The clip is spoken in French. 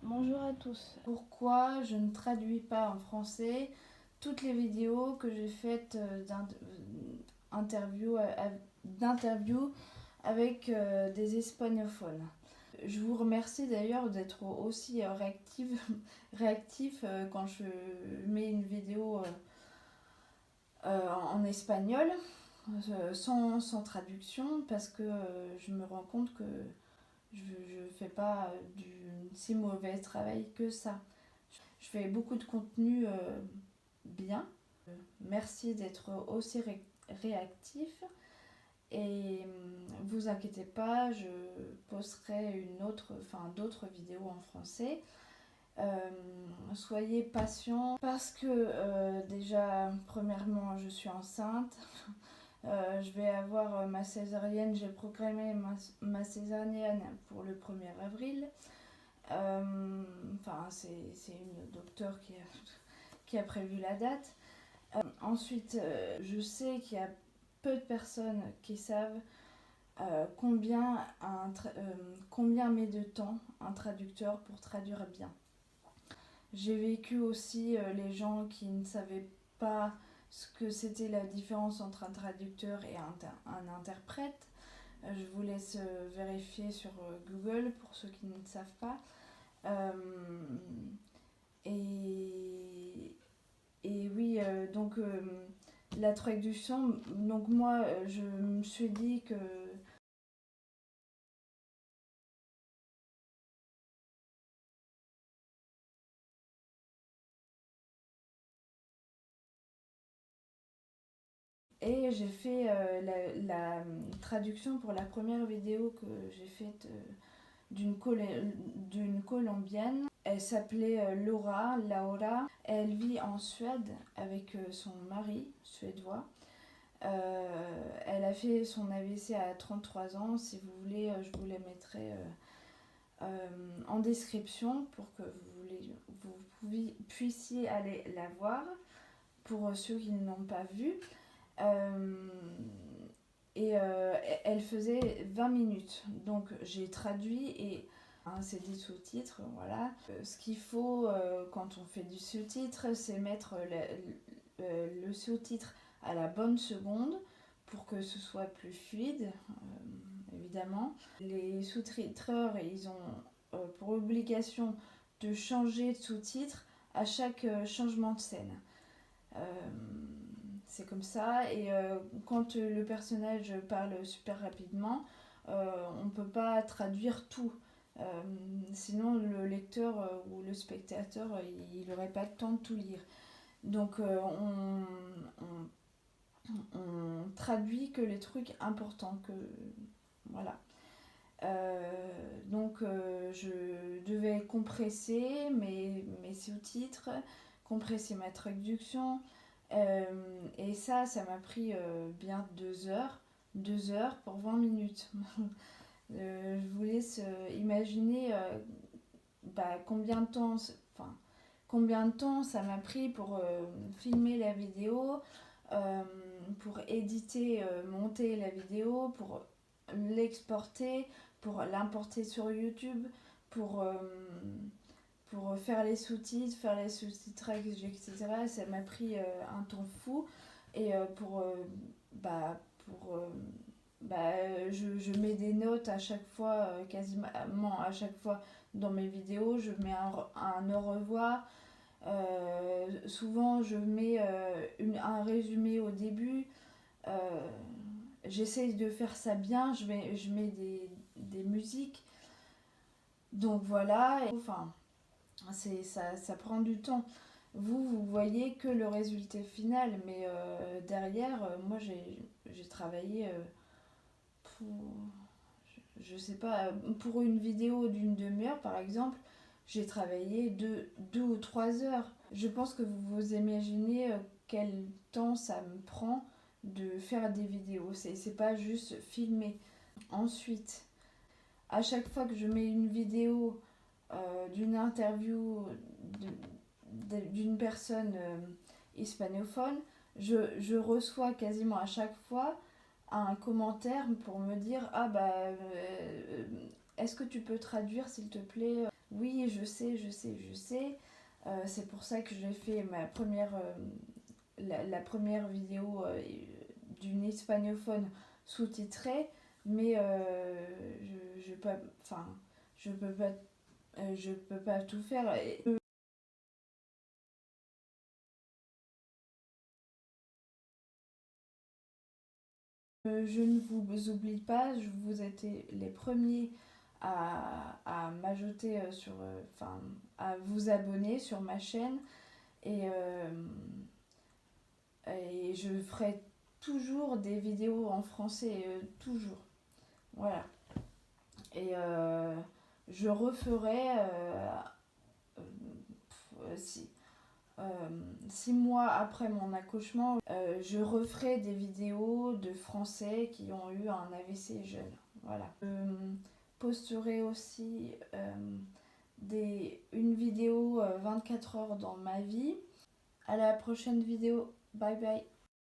Bonjour à tous. Pourquoi je ne traduis pas en français toutes les vidéos que j'ai faites d'interviews avec des hispanophones? Je vous remercie d'ailleurs d'être aussi réactif quand je mets une vidéo en espagnol sans traduction parce que je me rends compte que je fais pas du si mauvais travail que ça. Je fais beaucoup de contenu bien. Merci d'être aussi réactif. Et vous inquiétez pas, je posterai d'autres vidéos en français. Soyez patients parce que déjà, premièrement, je suis enceinte. Je vais avoir ma césarienne, j'ai programmé ma césarienne pour le 1er avril. C'est une docteure qui a prévu la date. Ensuite, je sais qu'il y a peu de personnes qui savent combien met de temps un traducteur pour traduire bien. J'ai vécu aussi les gens qui ne savaient pas ce que c'était la différence entre un traducteur et un interprète. Je vous laisse vérifier sur Google pour ceux qui ne savent pas. Et oui, la traduction, donc moi je me suis dit que et j'ai fait la traduction pour la première vidéo que j'ai faite d'une Colombienne. Elle s'appelait Laura. Elle vit en Suède avec son mari suédois. Elle a fait son AVC à 33 ans. Si vous voulez, je vous les mettrai en description pour que vous puissiez aller la voir pour ceux qui ne l'ont pas vue. Elle faisait 20 minutes. Donc j'ai traduit et c'est des sous-titres, voilà. Ce qu'il faut quand on fait du sous-titre, c'est mettre le sous-titre à la bonne seconde pour que ce soit plus fluide, évidemment. Les sous-titreurs, ils ont pour obligation de changer de sous-titre à chaque changement de scène. C'est comme ça. Et quand le personnage parle super rapidement, on ne peut pas traduire tout. Sinon le lecteur ou le spectateur il n'aurait pas le temps de tout lire. Donc on traduit que les trucs importants que voilà. Je devais compresser mes sous-titres, compresser ma traduction, et ça m'a pris bien 2 heures pour 20 minutes. Je vous laisse imaginer combien de temps ça m'a pris pour filmer la vidéo, pour éditer, monter la vidéo, pour l'exporter, pour l'importer sur YouTube, pour faire les sous-titres, faire les sous-titrages, etc. Ça m'a pris un temps fou. Et je mets des notes à chaque fois, quasiment à chaque fois dans mes vidéos. Je mets un au revoir. Souvent, je mets un résumé au début. J'essaye de faire ça bien. Je mets des musiques. Donc voilà. Ça prend du temps. Vous voyez que le résultat final, mais derrière, moi j'ai travaillé je sais pas, pour une vidéo d'une demi-heure par exemple, j'ai travaillé 2 ou 3 heures. Je pense que vous vous imaginez quel temps ça me prend de faire des vidéos. C'est pas juste filmer. Ensuite, à chaque fois que je mets une vidéo d'une interview d'une personne hispanophone, je reçois quasiment à chaque fois un commentaire pour me dire est-ce que tu peux traduire s'il te plaît. Oui, je sais, je sais, je sais. C'est pour ça que j'ai fait la première vidéo d'une hispanophone sous-titrée, mais je peux, enfin, je peux pas, je peux pas tout faire. Je ne vous oublie pas, vous êtes les premiers à m'ajouter enfin, à vous abonner sur ma chaîne et et je ferai toujours des vidéos en français, toujours. Voilà. Et je referai si, 6 mois après mon accouchement, je referai des vidéos de Français qui ont eu un AVC jeune. Voilà. Je posterai aussi une vidéo 24 heures dans ma vie. À la prochaine vidéo. Bye bye.